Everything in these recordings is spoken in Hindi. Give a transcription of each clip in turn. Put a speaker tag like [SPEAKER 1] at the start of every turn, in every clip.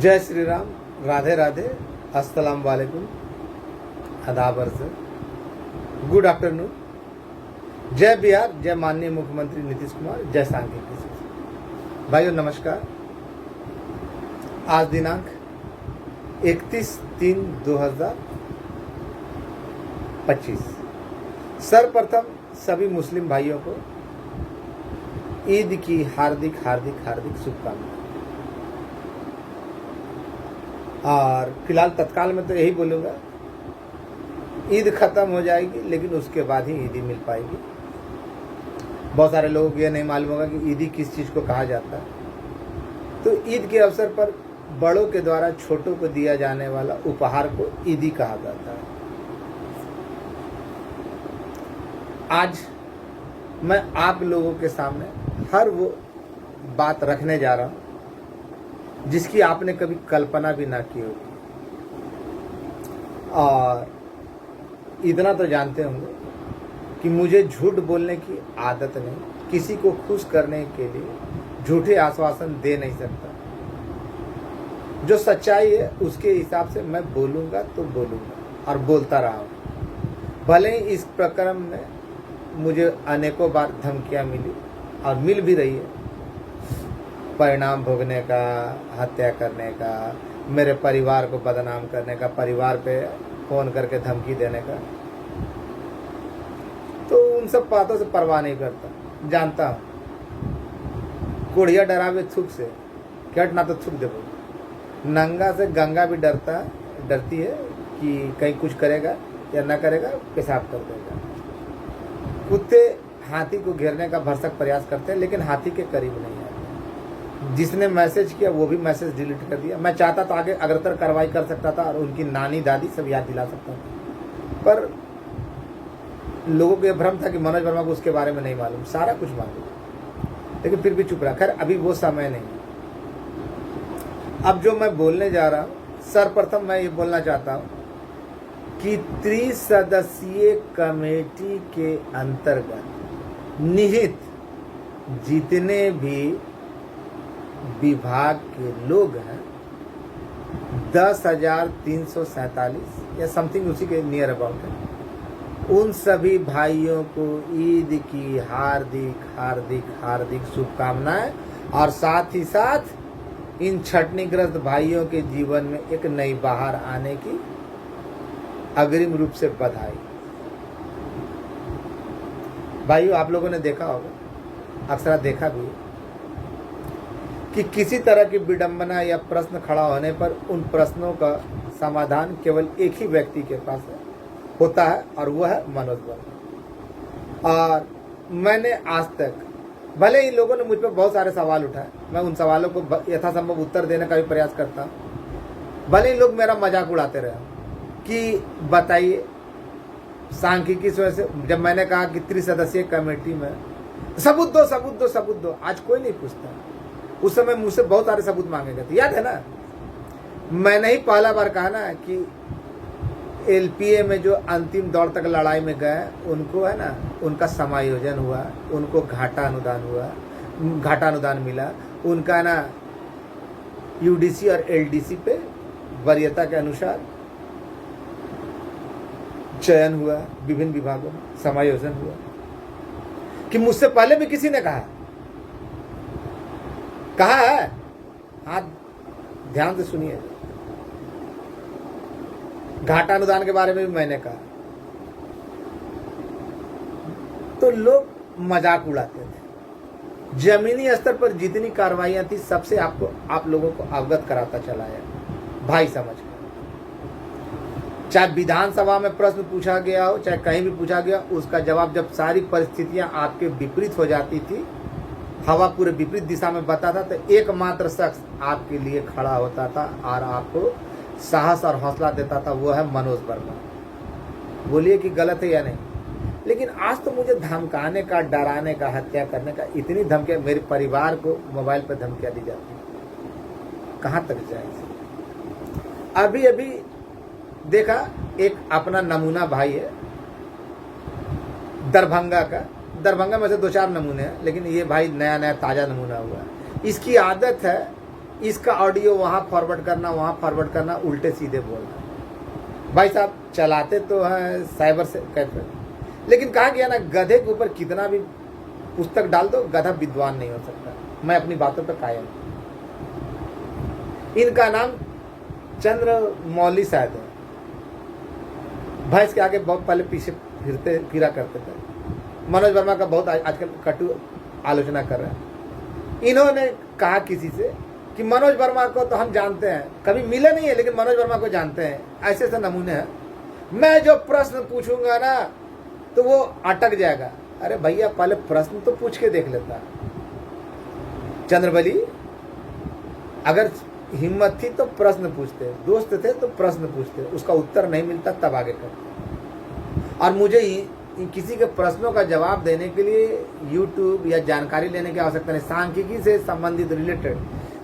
[SPEAKER 1] जय श्री राम, राधे राधे, अस्सलाम वालेकुम, आदाब अर्ज़, गुड आफ्टरनून, जय बिहार, जय माननीय मुख्यमंत्री नीतीश कुमार, जय सांख्यिकी। भाइयों नमस्कार। आज दिनांक 31/3/2025। सर्वप्रथम सभी मुस्लिम भाइयों को ईद की हार्दिक हार्दिक हार्दिक शुभकामनाएं। और फिलहाल तत्काल में तो यही बोलूँगा, ईद ख़त्म हो जाएगी लेकिन उसके बाद ही ईदी मिल पाएगी। बहुत सारे लोगों को ये नहीं मालूम होगा कि ईदी किस चीज़ को कहा जाता है। तो ईद के अवसर पर बड़ों के द्वारा छोटों को दिया जाने वाला उपहार को ईदी कहा जाता है। आज मैं आप लोगों के सामने हर वो बात रखने जा रहा हूँ जिसकी आपने कभी कल्पना भी ना की होगी। और इतना तो जानते होंगे कि मुझे झूठ बोलने की आदत नहीं, किसी को खुश करने के लिए झूठे आश्वासन दे नहीं सकता। जो सच्चाई है उसके हिसाब से मैं बोलूँगा तो बोलूँगा और बोलता रहा हूँ। भले ही इस प्रकरण में मुझे अनेकों बार धमकियाँ मिली और मिल भी रही है, परिणाम भोगने का, हत्या करने का, मेरे परिवार को बदनाम करने का, परिवार पे फ़ोन करके धमकी देने का। तो उन सब बातों से परवाह नहीं करता। जानता हूँ कोढ़िया डरावे थूक से, कट ना तो थूक देवो। नंगा से गंगा भी डरती है कि कहीं कुछ करेगा या ना करेगा, पेशाब कर देगा। कुत्ते हाथी को घेरने का भरसक प्रयास करते हैं लेकिन हाथी के करीब नहीं आते। जिसने मैसेज किया वो भी मैसेज डिलीट कर दिया। मैं चाहता था आगे अग्रतर कार्रवाई कर सकता था और उनकी नानी दादी सब याद दिला सकता था, पर लोगों को यह भ्रम था कि मनोज वर्मा को उसके बारे में नहीं मालूम। सारा कुछ मालूम, लेकिन फिर भी चुप रहा। खैर अभी वो समय नहीं। अब जो मैं बोलने जा रहा हूँ, सर्वप्रथम मैं ये बोलना चाहता हूँ कि त्रिसदस्यीय कमेटी के अंतर्गत निहित जितने भी विभाग के लोग हैं, 10,347 या समथिंग उसी के नियर अबाउट है, उन सभी भाइयों को ईद की हार्दिक हार्दिक हार्दिक शुभकामनाएं। और साथ ही साथ इन छटनीग्रस्त भाइयों के जीवन में एक नई बहार आने की अग्रिम रूप से बधाई। भाइयों आप लोगों ने देखा होगा, अक्सर देखा भी कि किसी तरह की विडंबना या प्रश्न खड़ा होने पर उन प्रश्नों का समाधान केवल एक ही व्यक्ति के पास होता है और वह है मनोज वर्मा। और मैंने आज तक, भले ही लोगों ने मुझ पर बहुत सारे सवाल उठाए, मैं उन सवालों को यथासंभव उत्तर देने का भी प्रयास करता हूँ। भले ही लोग मेरा मजाक उड़ाते रहे कि बताइए सांख्यिकी से, जब मैंने कहा कि त्रिसदस्यीय कमेटी में सबूत दो सबूत दो सबूत दो, आज कोई नहीं पूछता। उस समय मुझसे बहुत सारे सबूत मांगे गए थे, याद है ना। मैंने ही पहला बार कहा ना कि एलपीए में जो अंतिम दौर तक लड़ाई में गए उनको है ना, उनका समायोजन हुआ, उनको घाटा अनुदान मिला, उनका ना यूडीसी और एलडीसी पे वरीयता के अनुसार चयन हुआ, विभिन्न विभागों में समायोजन हुआ। कि मुझसे पहले भी किसी ने कहा है, हाँ ध्यान से सुनिए, घाटा अनुदान के बारे में भी मैंने कहा। तो लोग मजाक उड़ाते थे। जमीनी स्तर पर जितनी कार्रवाइयां थी सबसे आप लोगों को अवगत कराता चला है भाई समझ कर। चाहे विधानसभा में प्रश्न पूछा गया हो, चाहे कहीं भी पूछा गया, उसका जवाब जब सारी परिस्थितियां आपके विपरीत हो जाती थी, हवा पूरे विपरीत दिशा में बताता, तो एकमात्र शख्स आपके लिए खड़ा होता था और आपको साहस और हौसला देता था, वो है मनोज वर्मा। बोलिए कि गलत है या नहीं। लेकिन आज तो मुझे धमकाने का, डराने का, हत्या करने का, इतनी धमकियां, मेरे परिवार को मोबाइल पर धमकियां दी जाती हैं। कहाँ तक जाएगी। अभी देखा, एक अपना नमूना भाई है दरभंगा का, दरभंगा में से 2-4 नमूने हैं, लेकिन ये भाई नया ताज़ा नमूना हुआ। इसकी आदत है इसका ऑडियो वहाँ फॉरवर्ड करना, वहाँ फॉरवर्ड करना, उल्टे सीधे बोलना। भाई साहब चलाते तो हैं साइबर से कैफे, लेकिन कहा गया ना, गधे के ऊपर कितना भी पुस्तक डाल दो, गधा विद्वान नहीं हो सकता। मैं अपनी बातों पर कायम। इनका नाम चंद्रमौली शायद है। भैंस के आगे बहुत पहले पीछे फिरा करते थे। मनोज वर्मा का बहुत आजकल कटु आलोचना कर रहे हैं। इन्होंने कहा किसी से कि मनोज वर्मा को तो हम जानते हैं, कभी मिले नहीं है लेकिन मनोज वर्मा को जानते हैं। ऐसे ऐसे नमूने हैं। मैं जो प्रश्न पूछूंगा ना तो वो अटक जाएगा। अरे भैया पहले प्रश्न तो पूछ के देख लेता। चंद्रबली अगर हिम्मत थी तो प्रश्न पूछते, दोस्त थे तो प्रश्न पूछते, उसका उत्तर नहीं मिलता तब आगे करते। और मुझे किसी के प्रश्नों का जवाब देने के लिए यूट्यूब या जानकारी लेने की आवश्यकता नहीं। सांख्यिकी से संबंधित रिलेटेड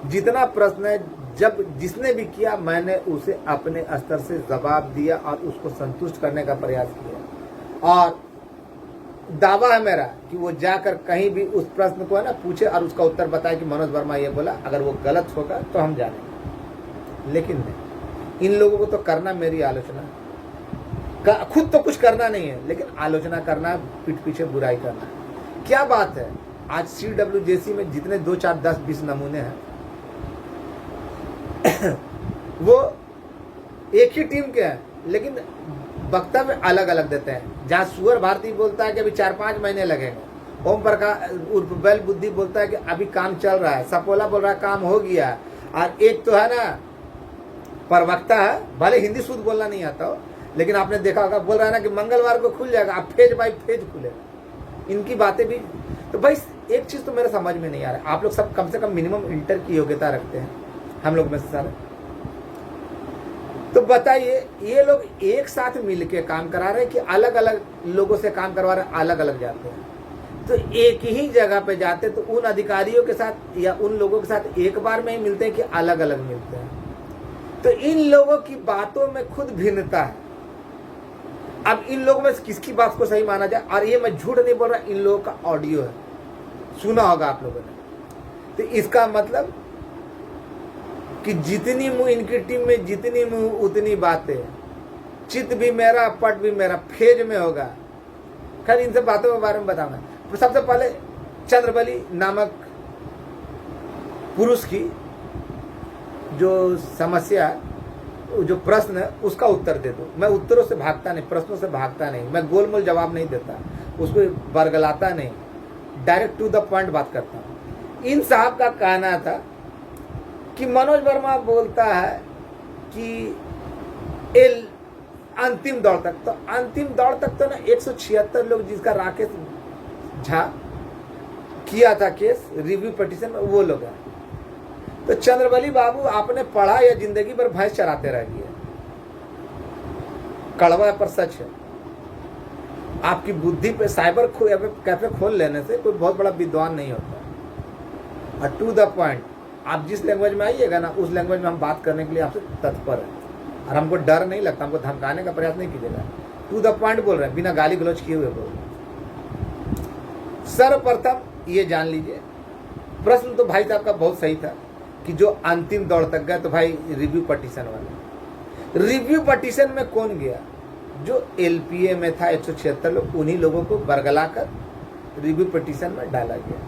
[SPEAKER 1] जितना प्रश्न है, जब जिसने भी किया मैंने उसे अपने स्तर से जवाब दिया और उसको संतुष्ट करने का प्रयास किया। और दावा है मेरा कि वो जाकर कहीं भी उस प्रश्न को है ना पूछे और उसका उत्तर बताए कि मनोज वर्मा ये बोला। अगर वो गलत होगा तो हम जानेंगे, लेकिन नहीं। इन लोगों को तो करना मेरी आलोचना, खुद तो कुछ करना नहीं है लेकिन आलोचना करना, पीठ पीछे बुराई करना। क्या बात है, आज CWJC में जितने 2, 4, 10, 20 नमूने हैं वो एक ही टीम के हैं लेकिन वक्तव्य अलग अलग देते हैं। जहाँ सुअर भारती बोलता है कि अभी 4-5 महीने लगेंगे, ओम प्रकाश उर्फ बैल बुद्धि बोलता है कि अभी काम चल रहा है, सपोला बोल रहा है काम हो गया। और एक तो है ना प्रवक्ता है, भले हिंदी शुद्ध बोलना नहीं आता हो लेकिन आपने देखा होगा, बोल रहा है ना कि मंगलवार को खुल जाएगा, अब फेज बाई फेज खुलेगा। इनकी बातें भी तो भाई एक चीज तो मेरे समझ में नहीं आ रहा। आप लोग सब कम से कम मिनिमम इंटर की योग्यता रखते हैं, हम लोग में से सारे। तो बताइए ये लोग एक साथ मिलके काम करा रहे हैं कि अलग अलग लोगों से काम करवा रहे हैं, अलग अलग जाते हैं। तो एक ही जगह पे जाते तो उन अधिकारियों के साथ या उन लोगों के साथ एक बार में ही मिलते हैं कि अलग अलग मिलते हैं। तो इन लोगों की बातों में खुद भिन्नता है। अब इन लोगों में किसकी बात को सही माना जाए, और ये मैं झूठ नहीं बोल रहा, इन लोगों का ऑडियो है, सुना होगा आप लोगों ने। तो इसका मतलब कि जितनी मुंह इनकी टीम में, जितनी मुंह उतनी बातें, चित भी मेरा पट भी मेरा, फेज में होगा। खैर इन सब बातों के बारे में बताऊंगा। तो सबसे पहले चंद्रबली नामक पुरुष की जो समस्या, जो प्रश्न है उसका उत्तर दे दो। मैं उत्तरों से भागता नहीं, प्रश्नों से भागता नहीं, मैं गोलमोल जवाब नहीं देता, उसको बरगलाता नहीं, डायरेक्ट टू द पॉइंट बात करता हूँ। इन साहब का कहना था कि मनोज वर्मा बोलता है कि अंतिम दौर तक, तो अंतिम दौर तक तो ना 176 लोग जिसका राकेश झा किया था केस रिव्यू पिटीशन में, वो लोग हैं। तो चंद्रबली बाबू आपने पढ़ा या जिंदगी भर भैंस चराते रह गए। कड़वा पर सच है। आपकी बुद्धि पे साइबर कैफे खोल लेने से कोई बहुत बड़ा विद्वान नहीं होता। और टू द पॉइंट, आप जिस लैंग्वेज में आइएगा ना उस लैंग्वेज में हम बात करने के लिए आपसे तत्पर है, और हमको डर नहीं लगता, हमको धमकाने का प्रयास नहीं कीजिएगा। टू द पॉइंट बोल रहे हैं, बिना गाली गलौज किए हुए बोल रहे हैं। सर्वप्रथम ये जान लीजिए, प्रश्न तो भाई साहब का बहुत सही था कि जो अंतिम दौर तक गया, तो भाई रिव्यू पटिशन वाले, रिव्यू पटिशन में कौन गया? जो LPA में था 176 लोग, उन्हीं लोगों को बरगला कर रिव्यू पटिशन में डाला गया।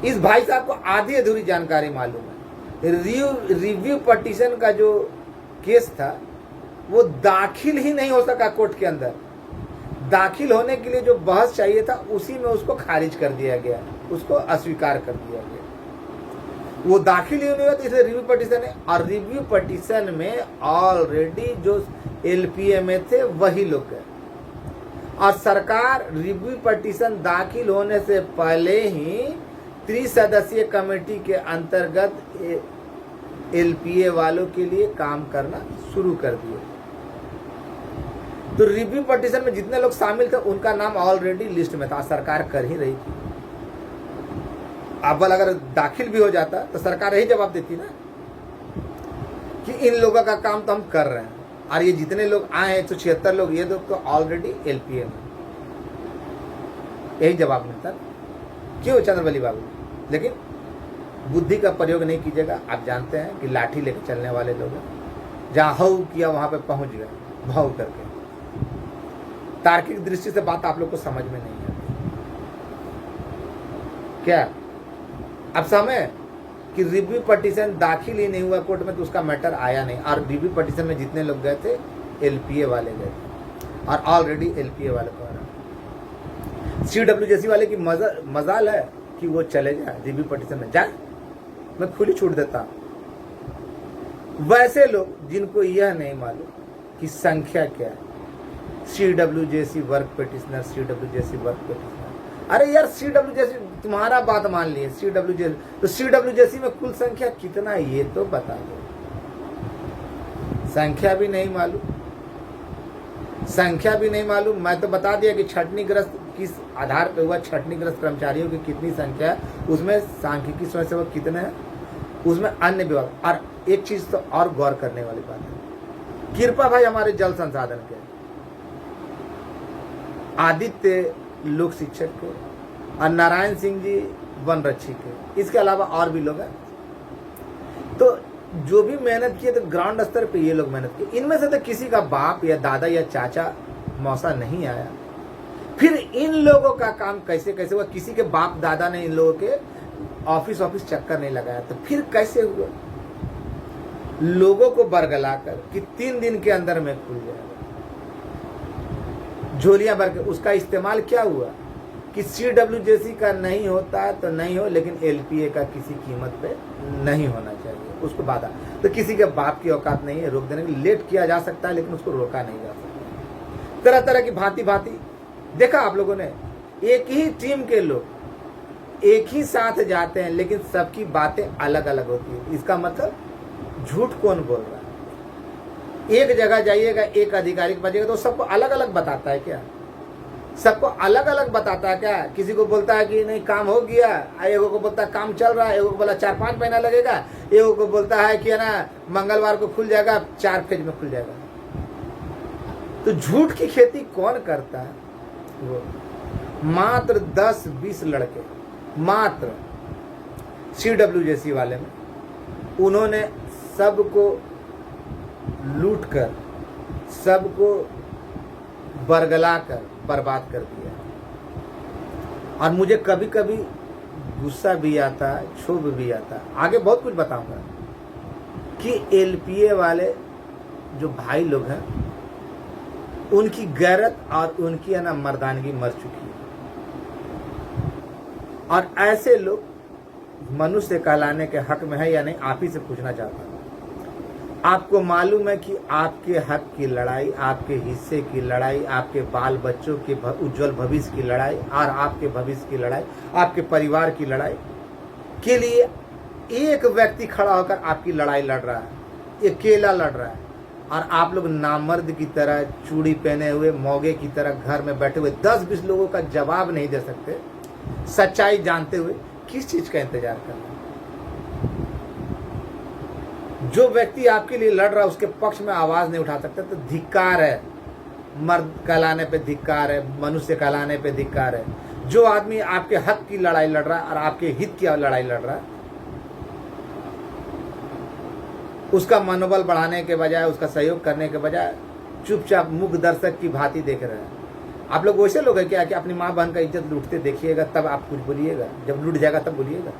[SPEAKER 1] इस भाई साहब को आधी अधूरी जानकारी मालूम है। रिव्यू पटिशन का जो केस था वो दाखिल ही नहीं हो सका कोर्ट के अंदर। दाखिल होने के लिए जो बहस चाहिए था उसी में उसको खारिज कर दिया गया, उसको अस्वीकार कर दिया गया। वो दाखिल ही नहीं हुआ, इसलिए रिव्यू पटिशन है। और रिव्यू पटिशन में ऑलरेडी जो LPA में थे वही लोग गए, और सरकार रिव्यू पटिशन दाखिल होने से पहले ही 3 सदस्यीय कमेटी के अंतर्गत LPA वालों के लिए काम करना शुरू कर दिए। तो रिव्यू पटिशन में जितने लोग शामिल थे उनका नाम ऑलरेडी लिस्ट में था, सरकार कर ही रही थी। अव्वल अगर दाखिल भी हो जाता तो सरकार यही जवाब देती ना कि इन लोगों का काम तो हम कर रहे हैं, और ये जितने लोग आए हैं 176 लोग, ये लोग तो ऑलरेडी LPA में, यही जवाब मिलता। क्यों चंद्रबली बाबू? लेकिन बुद्धि का प्रयोग नहीं कीजिएगा। आप जानते हैं कि लाठी लेकर चलने वाले लोग हैं, जहाँ हऊ किया वहाँ पे पहुँच गए भाव करके। तार्किक दृष्टि से बात आप लोग को समझ में नहीं आती क्या? अब समय कि रिव्यू पटिशन दाखिल ही नहीं हुआ कोर्ट में तो उसका मैटर आया नहीं, और रिव्यू पटिशन में जितने लोग गए थे एलपीए वाले गए थे, और ऑलरेडी एलपीए वाले को आ रहा। सीडब्ल्यूजेसी वाले की मजाल है कि वो चले जाए रिव्यू पटिशन में, जाए, मैं खुली छूट देता। वैसे लोग जिनको यह नहीं मालूम कि संख्या क्या है, सीडब्ल्यूजेसी वर्क पिटिशनर, सीडब्ल्यूजेसी वर्क पिटिशनर। अरे यार सीडब्ल्यूजेसी तुम्हारा बात मान लिए, सीडब्ल्यूजेसी तो सीडब्ल्यूजेसी में कुल संख्या कितना है ये तो बता दो। संख्या भी नहीं मालूम, संख्या भी नहीं मालूम। मैं तो बता दिया कि छटनीग्रस्त किस आधार पर हुआ, छटनीग्रस्त कर्मचारियों की कितनी संख्या है, उसमें सांख्यिकी स्वयंसेवक कितने हैं, उसमें अन्य विभाग। और एक चीज तो और गौर करने वाली बात है, कृपा भाई हमारे जल संसाधन के, आदित्य लोक शिक्षक के, और नारायण सिंह जी वन रक्षी के, इसके अलावा और भी लोग हैं। तो जो भी मेहनत किए तो ग्राउंड स्तर पे ये लोग मेहनत किए। इनमें से तो किसी का बाप या दादा या चाचा मौसा नहीं आया। फिर इन लोगों का काम कैसे कैसे हुआ? किसी के बाप दादा ने इन लोगों के ऑफिस चक्कर नहीं लगाया, तो फिर कैसे हुआ? लोगों को बरगलाकर कि 3 दिन के अंदर में खुल जाएगा, झोलियां भर के। उसका इस्तेमाल क्या हुआ कि सीडब्ल्यूजेसी का नहीं होता है तो नहीं हो, लेकिन एलपीए का किसी कीमत पे नहीं होना चाहिए, उसको बाधा। तो किसी के बाप की औकात नहीं है रोक देने की। लेट किया जा सकता है लेकिन उसको रोका नहीं जा सकता। तरह तरह की भांति भांति देखा आप लोगों ने, एक ही टीम के लोग एक ही साथ जाते हैं लेकिन सबकी बातें अलग अलग होती है। इसका मतलब झूठ कौन बोल रहा है? एक जगह जाइएगा, एक अधिकारी के पास जाइएगा तो सबको अलग अलग बताता है क्या? सबको अलग अलग बताता है क्या? किसी को बोलता है कि नहीं काम हो गया, एगो को बोलता है काम चल रहा है, एगो को बोला 4-5 महीना लगेगा, एगो को बोलता है कि है ना मंगलवार को खुल जाएगा, 4 फेज में खुल जाएगा। तो झूठ की खेती कौन करता है? वो मात्र 10-20 लड़के, मात्र सीडब्ल्यूजेसी वाले में, उन्होंने सबको लूट कर, सबको बरगला कर बर्बाद कर दिया। और मुझे कभी कभी गुस्सा भी आता है, क्षोभ भी आता है। आगे बहुत कुछ बताऊंगा कि एलपीए वाले जो भाई लोग हैं उनकी गैरत और उनकी है ना मर्दानगी मर चुकी है। और ऐसे लोग मनुष्य कहलाने के हक में है या नहीं, आप ही से पूछना चाहता हूं। आपको मालूम है कि आपके हक की लड़ाई, आपके हिस्से की लड़ाई, आपके बाल बच्चों के उज्जवल भविष्य की लड़ाई, और आपके भविष्य की लड़ाई, आपके परिवार की लड़ाई के लिए एक व्यक्ति खड़ा होकर आपकी लड़ाई लड़ रहा है, अकेला लड़ रहा है। और आप लोग नामर्द की तरह, चूड़ी पहने हुए मौगे की तरह घर में बैठे हुए 10-20 लोगों का जवाब नहीं दे सकते, सच्चाई जानते हुए किस चीज का इंतजार कर रहे हैं? जो व्यक्ति आपके लिए लड़ रहा है उसके पक्ष में आवाज नहीं उठा सकता, तो धिक्कार है। मर्द कहलाने पे धिक्कार है, मनुष्य कहलाने पे धिक्कार है। जो आदमी आपके हक की लड़ाई लड़ रहा है और आपके हित की लड़ाई लड़ रहा है, उसका मनोबल बढ़ाने के बजाय, उसका सहयोग करने के बजाय चुपचाप मूक दर्शक की भांति देख रहे हैं। आप लोग वैसे लोग हैं क्या कि अपनी माँ बहन का इज्जत लूटते देखिएगा तब आप कुछ बोलिएगा, जब लूट जाएगा तब बोलिएगा?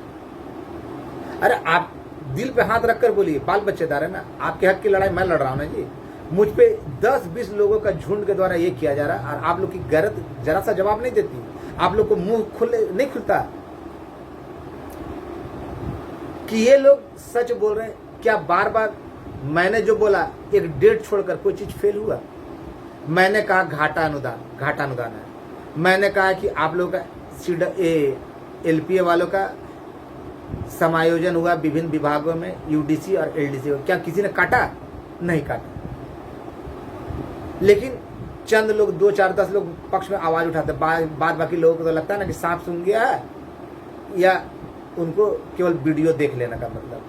[SPEAKER 1] अरे आप दिल पे हाथ रखकर बोलिए, बाल बच्चेदार है ना, आपके हक की लड़ाई मैं लड़ रहा हूं ना जी। मुझ पे 10-20 लोगों का झुंड के द्वारा ये किया जा रहा है और आप लोग की गैरत जरा सा जवाब नहीं देती। आप लोग को मुंह नहीं खुलता कि ये लोग सच बोल रहे हैं क्या? बार बार मैंने जो बोला, एक डेट छोड़कर कोई चीज फेल हुआ? मैंने कहा घाटा अनुदान है। मैंने कहा कि आप लोगों का एलपीए वालों का समायोजन हुआ विभिन्न विभागों में, यूडीसी और एलडीसी। क्या किसी ने काटा? नहीं काटा। लेकिन चंद लोग, 2-4-10 लोग पक्ष में आवाज उठाते, बाद बाकी लोगों को तो लगता है ना कि सांप सूंघ गया है, या उनको केवल वीडियो देख लेने का मतलब।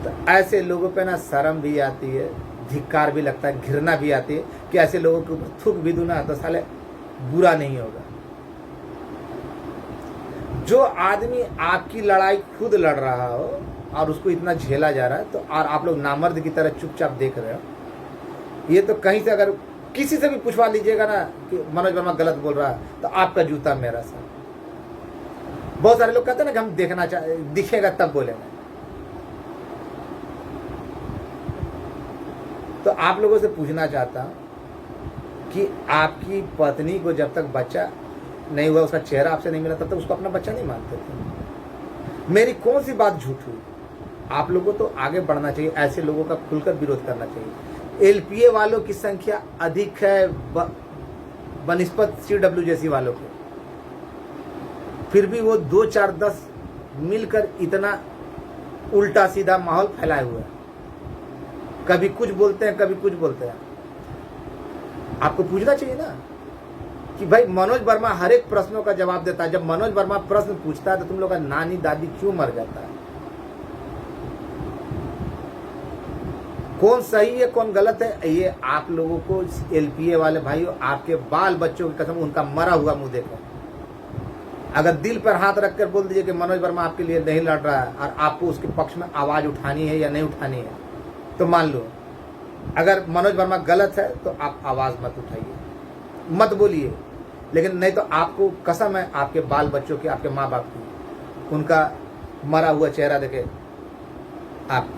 [SPEAKER 1] तो ऐसे लोगों पे ना शर्म भी आती है, धिक्कार भी लगता है, घृणा भी आती है कि ऐसे लोगों के ऊपर थूक भी दूं ना तो साले बुरा नहीं होगा। जो आदमी आपकी लड़ाई खुद लड़ रहा हो और उसको इतना झेला जा रहा है, तो और आप लोग नामर्द की तरह चुपचाप देख रहे हो, ये तो कहीं से अगर किसी से भी पूछवा लीजिएगा ना कि मनोज वर्मा गलत बोल रहा है, तो आपका जूता मेरा सर। बहुत सारे लोग कहते हैं ना कि हम देखना दिखेगा तब बोलेंगे। तो आप लोगों से पूछना चाहता हूं कि आपकी पत्नी को जब तक बच्चा नहीं हुआ, उसका चेहरा आपसे नहीं मिला, तब तक उसको अपना बच्चा नहीं मानते थे। मेरी कौन सी बात झूठ हुई? आप लोगों को तो आगे बढ़ना चाहिए, ऐसे लोगों का खुलकर विरोध करना चाहिए। एलपीए वालों की संख्या अधिक है बनिस्पत CWJC वालों के, फिर भी वो 2 4 10 मिलकर इतना उल्टा सीधा माहौल फैलाए हुए हैं। कभी कुछ बोलते हैं, कभी कुछ बोलते हैं। आपको पूछना चाहिए ना कि भाई मनोज वर्मा हर एक प्रश्नों का जवाब देता है। जब मनोज वर्मा प्रश्न पूछता है तो तुम लोग का नानी दादी क्यों मर जाता है? कौन सही है कौन गलत है, ये आप लोगों को एलपीए वाले भाइयों, आपके बाल बच्चों की कसम उनका मरा हुआ मुंह देखो। अगर दिल पर हाथ रखकर बोल दीजिए कि मनोज वर्मा आपके लिए नहीं लड़ रहा है और आपको उसके पक्ष में आवाज उठानी है या नहीं उठानी है, तो मान लो अगर मनोज वर्मा गलत है तो आप आवाज मत उठाइए, मत बोलिए। लेकिन नहीं तो आपको कसम है आपके बाल बच्चों की, आपके माँ बाप की, उनका मरा हुआ चेहरा देखे आप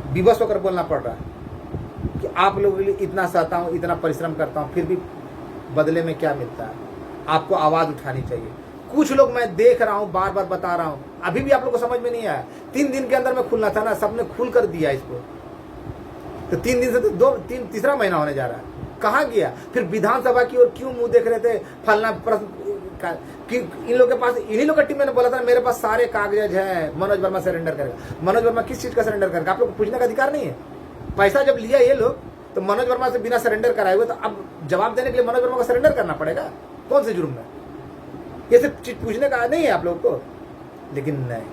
[SPEAKER 1] विवश होकर बोलना पड़ रहा है कि आप लोगों के लिए इतना सहता हूँ, इतना परिश्रम करता हूँ, फिर भी बदले में क्या मिलता है? आपको आवाज उठानी चाहिए। कुछ लोग मैं देख रहा हूँ, बार बार बता रहा हूँ, अभी भी आप लोगों को समझ में नहीं आया। 3 दिन के अंदर में खुलना था ना, सबने खुल कर दिया इसको, तो 3 दिन से तो तीसरा महीना होने जा रहा है, कहाँ गया? फिर विधानसभा की ओर क्यों मुंह देख रहे थे? फलना प्रश्न कि इन लोगों के पास, इन्हीं लोगों की टीम मैंने बोला था मेरे पास सारे कागज हैं, मनोज वर्मा सरेंडर करेगा। मनोज वर्मा किस चीज का सरेंडर करेगा? आप लोग को पूछने का अधिकार नहीं है। पैसा जब लिया ये लोग तो मनोज वर्मा से बिना सरेंडर कराए हुए, तो अब जवाब देने के लिए मनोज वर्मा को सरेंडर करना पड़ेगा। कौन से जुर्म में? ये सब चीज पूछने का नहीं है आप लोग को। लेकिन नहीं,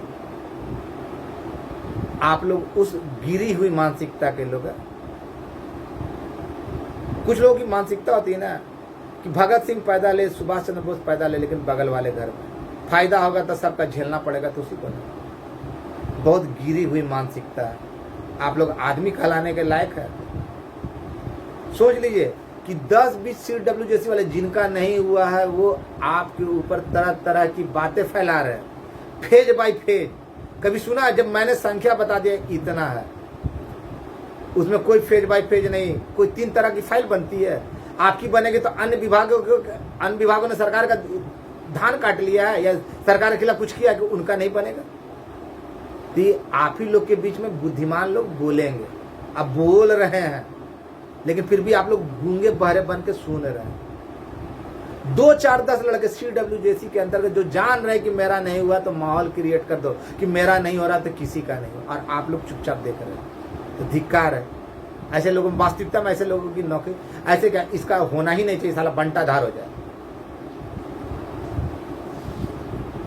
[SPEAKER 1] आप लोग उस गिरी हुई मानसिकता के लोग हैं। कुछ लोगों की मानसिकता होती है ना कि भगत सिंह पैदा ले, सुभाष चंद्र बोस पैदा ले, लेकिन बगल वाले घर में फायदा होगा तो सबका झेलना पड़ेगा, तो उसी को नहीं। बहुत गिरी हुई मानसिकता है। आप लोग आदमी कहलाने के लायक है? सोच लीजिए कि 10-20 CWJC वाले जिनका नहीं हुआ है वो आपके ऊपर तरह तरह की बातें फैला रहे हैं, फेज बाय फेज। कभी सुना जब मैंने संख्या बता दिया इतना है, उसमें कोई फेज बाय फेज नहीं, कोई 3 तरह की फाइल बनती है। आपकी बनेगी तो अन्य विभागों ने सरकार का धान काट लिया है या सरकार के खिलाफ कुछ किया कि उनका नहीं बनेगा। तो ये आप ही लोग के बीच में बुद्धिमान लोग बोलेंगे, अब बोल रहे हैं, लेकिन फिर भी आप लोग गूंगे बहरे बन के सुन रहे हैं। 2 4 10 लड़के CWJC के अंतर्गत जो जान रहे हैं कि मेरा नहीं हुआ तो माहौल क्रिएट कर दो कि मेरा नहीं हो रहा तो किसी का नहीं हो, और आप लोग चुपचाप देख रहे हैं। तो धिक्कार है ऐसे लोगों, वास्तविकता में ऐसे लोगों की नौकरी ऐसे क्या, इसका होना ही नहीं चाहिए, साला बंटाधार हो जाए।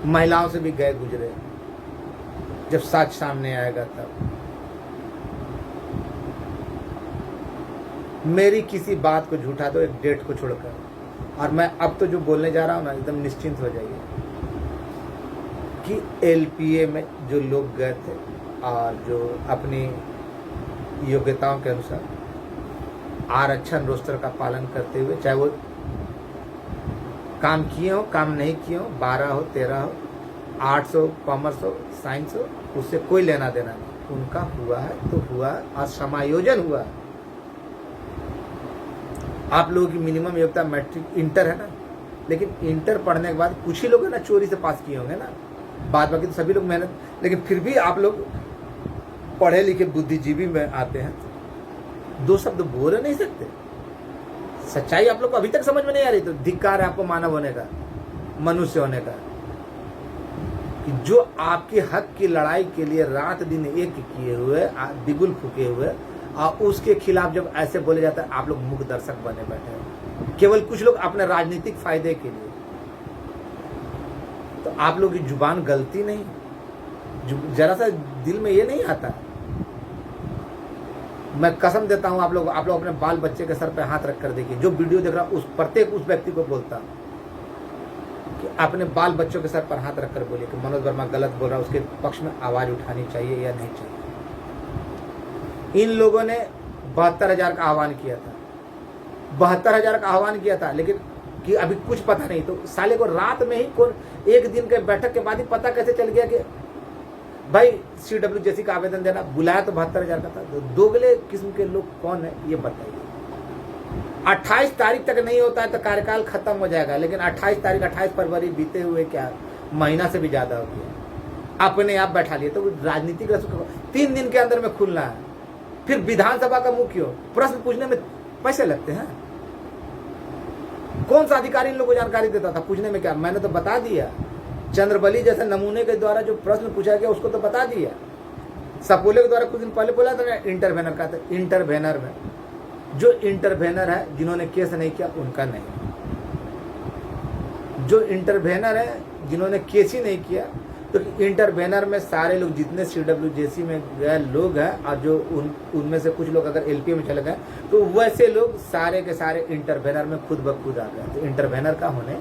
[SPEAKER 1] महिलाओं से भी गए गुजरे, जब सच सामने आएगा तब। मेरी किसी बात को झूठा दो, एक डेट को छोड़कर, और मैं अब तो जो बोलने जा रहा हूं ना एकदम निश्चिंत हो जाइए कि एलपीए में जो लोग गए थे और जो अपनी योग्यताओं के अनुसार आरक्षण रोस्टर का पालन करते हुए, चाहे वो काम किए हो काम नहीं किए हो, 12 हो 13 हो, आर्ट्स हो कॉमर्स हो साइंस हो, उससे कोई लेना देना नहीं। उनका हुआ है तो हुआ और समायोजन हुआ। आप लोगों की मिनिमम योग्यता मैट्रिक इंटर है ना, लेकिन इंटर पढ़ने के बाद कुछ ही लोग है ना चोरी से पास किए होंगे ना, बाद बाकी तो सभी लोग मेहनत, लेकिन फिर भी आप लोग पढ़े लिखे बुद्धिजीवी में आते हैं, 2 शब्द बोल नहीं सकते। सच्चाई आप लोग को अभी तक समझ में नहीं आ रही, तो धिक्कार है आपको मानव होने का, मनुष्य होने का, कि जो आपके हक की लड़ाई के लिए रात दिन एक किए हुए, बिगुल फूके हुए, और उसके खिलाफ जब ऐसे बोले जाता है आप लोग मूक दर्शक बने बैठे हैं, केवल कुछ लोग अपने राजनीतिक फायदे के लिए। तो आप लोग की जुबान गलती नहीं, जरा सा दिल में ये नहीं आता। मैं कसम देता हूं आप लोग अपने बाल बच्चे के सर पे हाथ रख कर देखिए, जो वीडियो देख रहा उस प्रत्येक उस व्यक्ति को बोलता कि अपने बाल बच्चों के सर पर हाथ रखकर बोलिए कि मनोज वर्मा गलत बोल रहा है, उसके पक्ष में आवाज उठानी चाहिए या नहीं चाहिए। इन लोगों ने 72,000 का आह्वान किया था, 72,000 का आह्वान किया था, लेकिन कि अभी कुछ पता नहीं। तो साले को रात में ही कौन एक दिन के बैठक के बाद ही पता कैसे चल गया कि भाई CWJC का आवेदन देना, बुलाया तो 72,000 का था। तो दोगले किस्म के लोग कौन है ये बताइए। 28 तारीख तक नहीं होता है तो कार्यकाल खत्म हो जाएगा, लेकिन 28 तारीख 28 फरवरी बीते हुए क्या महीना से भी ज्यादा हो गया, अपने आप बैठा लिए। तो राजनीतिक 3 दिन के अंदर में खुलना है। फिर विधानसभा का मुख्य प्रश्न पूछने में पैसे लगते हैं। कौन सा अधिकारी इन लोगों को जानकारी देता था पूछने में? क्या मैंने तो बता दिया, चंद्रबली जैसे नमूने के द्वारा जो प्रश्न पूछा गया उसको तो बता दिया। सपोले के द्वारा कुछ दिन पहले बोला था इंटरवेनर का, था इंटरवेनर में जो इंटरवेनर है जिन्होंने केस नहीं किया उनका नहीं, जो इंटरवेनर है जिन्होंने केस ही नहीं किया, तो इंटरवेनर में सारे लोग जितने CWJC में गए लोग हैं और जो उनमें से कुछ लोग अगर LPA में चले गए तो वैसे लोग सारे के सारे इंटरवेनर में खुद ब खुद आ गए। तो इंटरवेनर का होने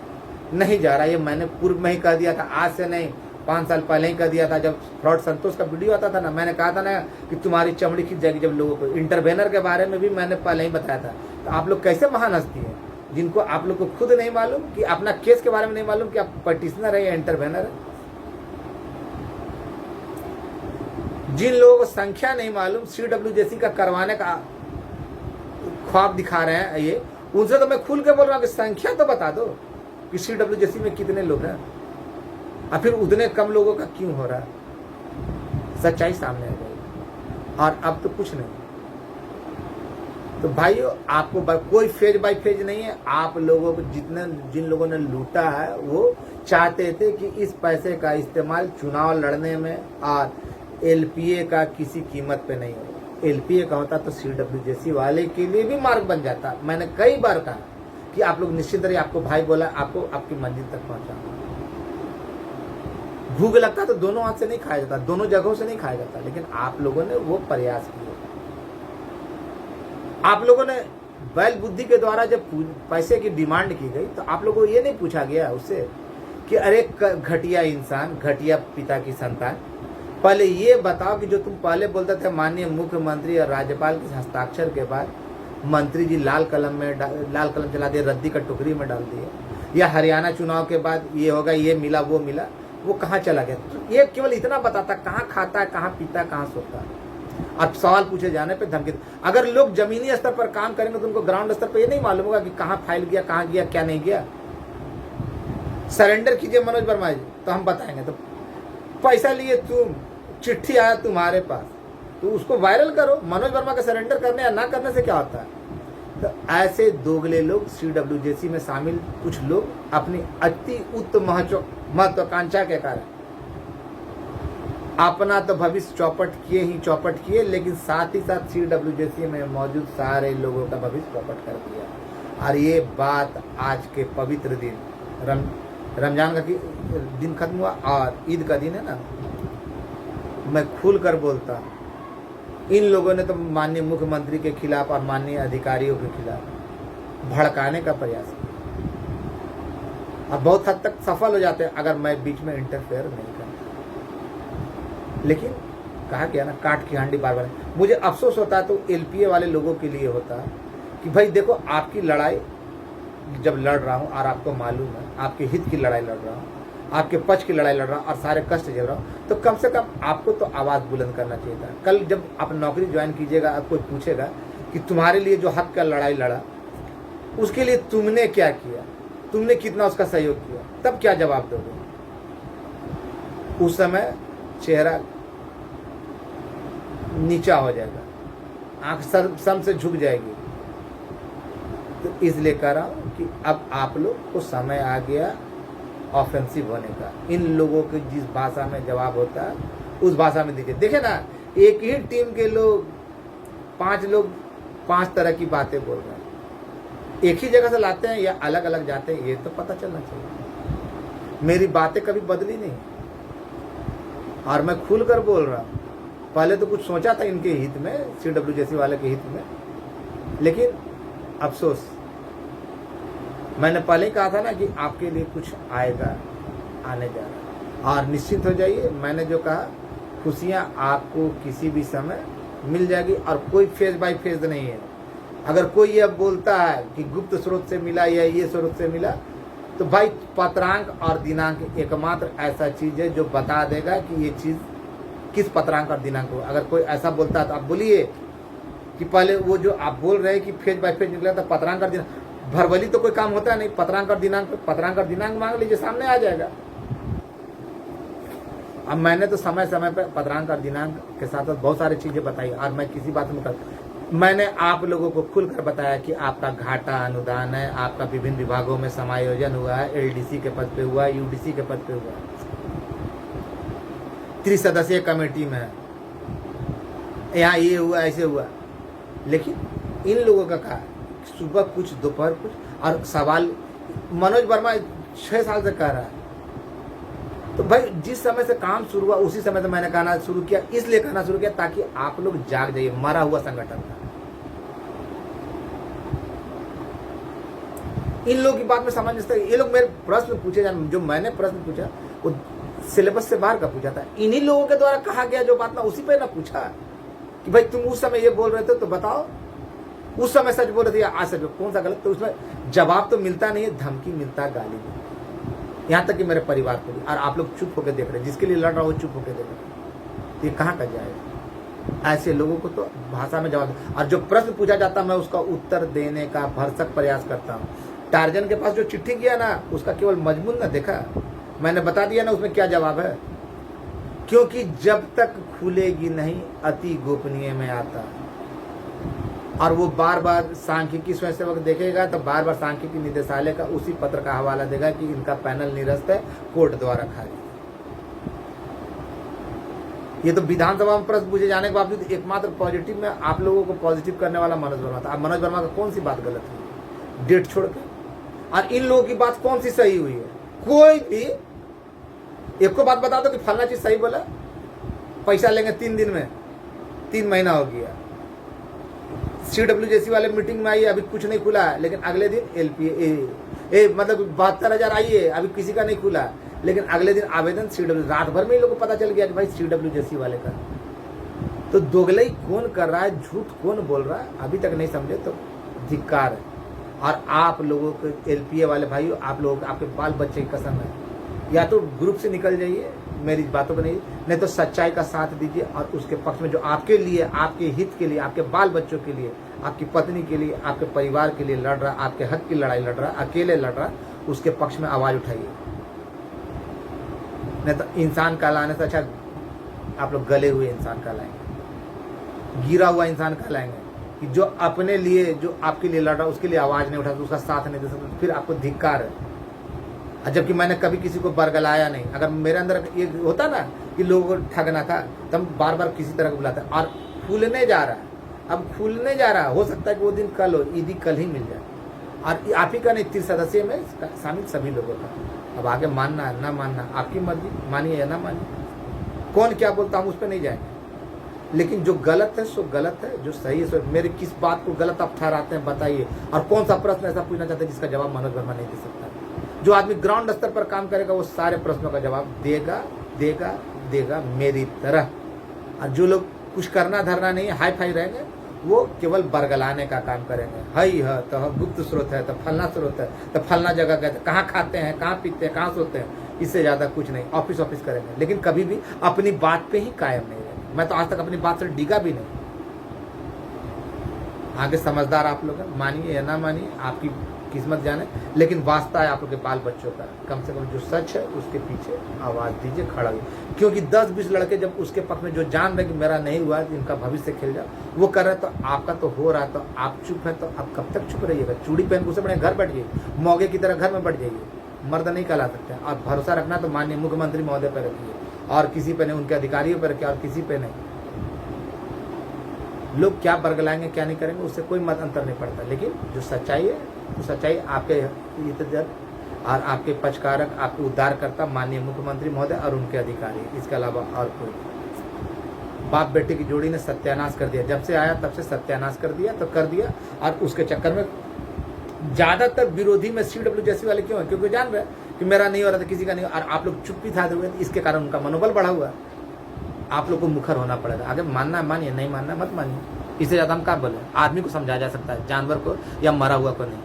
[SPEAKER 1] नहीं जा रहा। ये मैंने पूर्व में ही कह दिया था, आज से नहीं 5 साल पहले ही कह दिया था। जब फ्रॉड संतोष का वीडियो आता था ना, मैंने कहा था ना कि तुम्हारी चमड़ी खिंच जाएगी जब लोगों को। इंटरवेनर के बारे में भी मैंने पहले ही बताया था। तो आप लोग कैसे महान हस्ती हैं जिनको आप लोग को खुद नहीं मालूम, कि अपना केस के बारे में नहीं मालूम कि आप पटिशनर है या इंटरवेनर है। जिन लोगों को संख्या नहीं मालूम, CWJC का करवाने का ख्वाब दिखा रहे हैं ये, उनसे तो मैं खुल के बोल रहा हूँ कि संख्या तो बता दो कि CWJC में कितने लोग हैं, और फिर उतने कम लोगों का क्यों हो रहा है। सच्चाई सामने आ गई और अब तो कुछ नहीं। तो भाइयों, आपको कोई फेज बाय फेज नहीं है। आप लोगों को जिन लोगों ने लूटा है वो चाहते थे कि इस पैसे का इस्तेमाल चुनाव लड़ने में और LPA का किसी कीमत पे नहीं हो। LPA का होता तो CWJC वाले के लिए भी मार्ग बन जाता। मैंने कई बार कहा कि आप लोग निश्चित रहिए, आपको भाई बोला आपको आपकी मंजिल तक पहुंचाऊंगा। भूख लगता तो दोनों हाथ से नहीं खाया जाता, दोनों जगहों से नहीं खाया जाता, लेकिन आप लोगों ने वो प्रयास किया। आप लोगों ने बैल बुद्धि के द्वारा जब पैसे की डिमांड की गई तो आप लोगों को ये नहीं पूछा गया उससे कि अरे घटिया इंसान, घटिया पिता की संतान, पहले ये बताओ कि जो तुम पहले बोलते थे माननीय मुख्यमंत्री और राज्यपाल के हस्ताक्षर के बाद मंत्री जी लाल कलम चला दिए, रद्दी का टुकड़ी में डाल दिए, या हरियाणा चुनाव के बाद ये होगा, ये मिला वो मिला, वो कहाँ चला गया? तो ये केवल इतना बताता कहाँ खाता है, कहाँ पीता है, कहाँ सोता है। अब सवाल पूछे जाने पे धमकी। अगर लोग जमीनी स्तर पर काम करेंगे तो उनको ग्राउंड स्तर पर ये नहीं मालूम होगा कि कहाँ फाइल गया, कहाँ गया, क्या नहीं गया। सरेंडर कीजिए मनोज वर्मा जी तो हम बताएंगे। तो पैसा लिए तुम, चिट्ठी आया तुम्हारे पास तो उसको वायरल करो। मनोज वर्मा का सरेंडर करने या ना करने से क्या होता है? तो ऐसे दोगले लोग CWJC में शामिल कुछ लोग अपनी अति उच्च महत्वाकांक्षा के कारण अपना तो भविष्य चौपट किए, लेकिन साथ ही साथ CWJC में मौजूद सारे लोगों का भविष्य चौपट कर दिया। और ये बात आज के पवित्र दिन रमजान का दिन खत्म हुआ और ईद का दिन है ना, मैं खुल कर बोलता हूँ, इन लोगों ने तो माननीय मुख्यमंत्री के खिलाफ और माननीय अधिकारियों के खिलाफ भड़काने का प्रयास किया। अब बहुत हद तक सफल हो जाते हैं अगर मैं बीच में इंटरफेयर नहीं करता। लेकिन कहा गया ना, काट की हांडी बार बार। मुझे अफसोस होता है तो LPA वाले लोगों के लिए होता है कि भाई देखो, आपकी लड़ाई जब लड़ रहा हूँ और आपको मालूम है आपके हित की लड़ाई लड़ रहा हूँ, आपके पक्ष की लड़ाई लड़ रहा हूँ और सारे कष्ट झेल रहा हूँ, तो कम से कम आपको तो आवाज़ बुलंद करना चाहिए था। कल जब आप नौकरी ज्वाइन कीजिएगा, आपको पूछेगा कि तुम्हारे लिए जो हक का लड़ाई लड़ा उसके लिए तुमने क्या किया, तुमने कितना उसका सहयोग किया, तब क्या जवाब दोगे? उस समय चेहरा नीचा हो जाएगा, आंख सम से झुक जाएगी। तो इसलिए कह रहा हूँ कि अब आप लोग को समय आ गया ऑफेंसिव होने का। इन लोगों के जिस भाषा में जवाब होता है उस भाषा में दीजिए। देखे ना, एक ही टीम के लोग 5 लोग 5 तरह की बातें बोल रहे हैं, एक ही जगह से लाते हैं या अलग अलग जाते हैं, ये तो पता चलना चाहिए। मेरी बातें कभी बदली नहीं और मैं खुलकर बोल रहा हूँ। पहले तो कुछ सोचा था इनके हित में, CWJC वाले के हित में, लेकिन अफसोस मैंने पहले ही कहा था ना कि आपके लिए कुछ आएगा, आने जा रहा है, और निश्चिंत हो जाइए। मैंने जो कहा, खुशियाँ आपको किसी भी समय मिल जाएगी, और कोई फेज बाय फेज नहीं है। अगर कोई ये बोलता है कि गुप्त स्रोत से मिला या ये स्रोत से मिला, तो भाई पत्रांक और दिनांक एकमात्र ऐसा चीज है जो बता देगा कि ये चीज किस पत्रांक और दिनांक हो। अगर कोई ऐसा बोलता है तो आप बोलिए कि पहले वो जो आप बोल रहे हैं कि फेज बाय फेज निकला था, पत्रांक और दिनांक, भरवली तो कोई काम होता है नहीं, पत्रांक और दिनांक मांग लीजिए, सामने आ जाएगा। अब मैंने तो समय समय पर पत्रांक और दिनांक के साथ साथ बहुत सारी चीजें बताई, और मैं किसी बात में मैंने आप लोगों को खुलकर बताया कि आपका घाटा अनुदान है, आपका विभिन्न विभागों में समायोजन हुआ है, एलडीसी के पद पे हुआ है, यूडीसी के पद पे हुआ है, 3 सदस्यीय कमेटी में है, यहाँ ये हुआ, ऐसे हुआ। लेकिन इन लोगों का कहा सुबह कुछ दोपहर कुछ, और सवाल मनोज वर्मा 6 साल से कह रहा है। तो भाई जिस समय से काम शुरू हुआ उसी समय से मैंने कहना शुरू किया, इसलिए कहना शुरू किया ताकि आप लोग जाग जाइए। मरा हुआ संगठन था, इन लोगों की बात में सामंजस्य। ये लोग मेरे प्रश्न पूछे जाने, जो मैंने प्रश्न पूछा वो सिलेबस से बाहर का पूछा था, इन्हीं लोगों के द्वारा कहा गया जो बात ना, उसी पे ना पूछा कि भाई तुम उस समय ये बोल रहे थे तो बताओ, उस समय सच बोल रहे थे या आज सच, कौन सा गलत। तो उसमें जवाब तो मिलता नहीं है, धमकी मिलता है, गाली मिलती, यहाँ तक कि मेरे परिवार को भी। और आप लोग चुप होकर देख रहे हैं, जिसके लिए लड़ रहा हो चुप होकर देख रहे हैं, ये कहाँ का जाएगा। ऐसे लोगों को तो भाषा में जवाब, और जो प्रश्न पूछा जाता मैं उसका उत्तर देने का भरसक प्रयास करता हूँ। टार्जन के पास जो चिट्ठी किया ना, उसका केवल मजमून ना देखा, मैंने बता दिया ना उसमें क्या जवाब है। क्योंकि जब तक खुलेगी नहीं अति गोपनीय में आता, और वो बार बार सांख्यिकी स्वयंसेवक देखेगा तो बार बार सांख्यिकी निदेशालय का उसी पत्र का हवाला देगा कि इनका पैनल निरस्त है, कोर्ट द्वारा खारिज। ये तो विधानसभा में प्रश्न पूछे जाने के बावजूद एकमात्र पॉजिटिव में आप लोगों को पॉजिटिव करने वाला मनोज वर्मा था। अब मनोज वर्मा का कौन सी बात गलत हुई डेट छोड़ के, और इन लोगों की बात कौन सी सही हुई है। कोई भी एक को बात बता दो कि फलना चीज सही बोला, पैसा लेंगे 3 दिन में, 3 महीना हो गया। CWJC वाले मीटिंग में आइए, अभी कुछ नहीं खुला है, लेकिन अगले दिन LPA मतलब 72,000 आइए, अभी किसी का नहीं खुला, लेकिन अगले दिन आवेदन CW, रात भर में ही लोगों को पता चल गया कि भाई CWJC वाले का। तो दोगलई कौन कर रहा है, झूठ कौन बोल रहा है, अभी तक नहीं समझे तो धिक्कार है। और आप लोगों के LPA वाले भाइयों, आप लोगों आपके बाल बच्चे की कसम है, या तो ग्रुप से निकल जाइए, मेरी बातों को नहीं तो सच्चाई का साथ दीजिए, और उसके पक्ष में जो आपके लिए, आपके हित के लिए, आपके बाल बच्चों के लिए, आपकी पत्नी के लिए, आपके परिवार के लिए लड़ रहा, आपके हक की लड़ाई लड़ रहा, अकेले लड़ रहा, उसके पक्ष में आवाज उठाइए। नहीं तो इंसान कहलाने से अच्छा आप लोग गले हुए इंसान कहलाएंगे, गिरा हुआ इंसान कहलाएंगे, कि जो अपने लिए, जो आपके लिए लड़ रहा उसके लिए आवाज नहीं उठाता, उसका साथ नहीं दे सकता, फिर आपको धिक्कार है। जबकि मैंने कभी किसी को बरगलाया नहीं। अगर मेरे अंदर ये होता ना कि लोगों को ठगना था, तब बार बार किसी तरह को बुलाता। और फूलने जा रहा है, अब फूलने जा रहा है, हो सकता है कि वो दिन कल हो, ईदी कल ही मिल जाए। और आप ही का नहीं, 3 सदस्य में शामिल सभी लोगों का। अब आगे मानना है ना मानना आपकी मर्जी, मानिए या ना मानिए, कौन क्या बोलता हम उस पर नहीं जाएंगे। लेकिन जो गलत है सो गलत है, जो सही है सो। मेरे किस बात को गलत आप ठहराते हैं बताइए, और कौन सा प्रश्न ऐसा पूछना चाहते हैं जिसका जवाब मनोज वर्मा नहीं दे सकता। जो आदमी ग्राउंड स्तर पर काम करेगा वो सारे प्रश्नों का जवाब देगा देगा देगा मेरी तरह। और जो लोग कुछ करना धरना नहीं, हाई फाई रहेंगे, वो केवल बरगलाने का काम करेंगे। हई है तो गुप्त स्रोत है, तो फलना स्रोत है, तो फलना जगह गए, कहाँ खाते हैं, कहाँ पीते हैं, कहाँ सोते हैं, इससे ज्यादा कुछ नहीं। ऑफिस करेंगे, लेकिन कभी भी अपनी बात पे ही कायम नहीं रहेंगे। मैं तो आज तक अपनी बात से डिगा भी नहीं। आगे समझदार आप लोग हैं, मानिए या ना मानिए, आपकी किस्मत जाने, लेकिन वास्ता है आप लोग के बाल बच्चों का। कम से कम जो सच है उसके पीछे आवाज दीजिए, खड़ा हुई। क्योंकि 10-20 लड़के जब उसके पक्ष में जो जान रहे कि मेरा नहीं हुआ, इनका भविष्य खेल जाए, वो कर रहे, तो आपका तो हो रहा है, तो आप चुप है, तो आप कब तक चुप रहिएगा। चूड़ी पहन के उसे बड़े घर बैठ जाइए, मौगे की तरह घर में बैठ जाइए, मर्द नहीं कहला सकते। और भरोसा रखना तो माननीय मुख्यमंत्री महोदय पर रखिए, और किसी पे नहीं, उनके अधिकारियों पर रखिए, और किसी पे नहीं। लोग क्या बरगलाएंगे क्या नहीं करेंगे उससे कोई मत अंतर नहीं पड़ता। लेकिन जो सच्चाई है, तो सच्चाई आपके इज्जत और आपके पक्षकारक, आपके उद्धारकर्ता माननीय मुख्यमंत्री महोदय और उनके अधिकारी, इसके अलावा और कोई। बाप बेटे की जोड़ी ने सत्यानाश कर दिया, जब से आया तब से सत्यानाश कर दिया, तो कर दिया। और उसके चक्कर में ज्यादातर विरोधी में CWJC वाले क्यों है? क्योंकि जान रहे हैं कि मेरा नहीं हो रहा था, किसी का नहीं, और आप लोग चुप्पी था हुए, इसके कारण उनका मनोबल बढ़ा हुआ है। आप लोग को मुखर होना पड़ेगा। आगे मानना है मानिए, नहीं मानना मत मानिए। इससे ज्यादा हम क्या बोले? आदमी को समझाया जा सकता है, जानवर को या मरा हुआ को नहीं।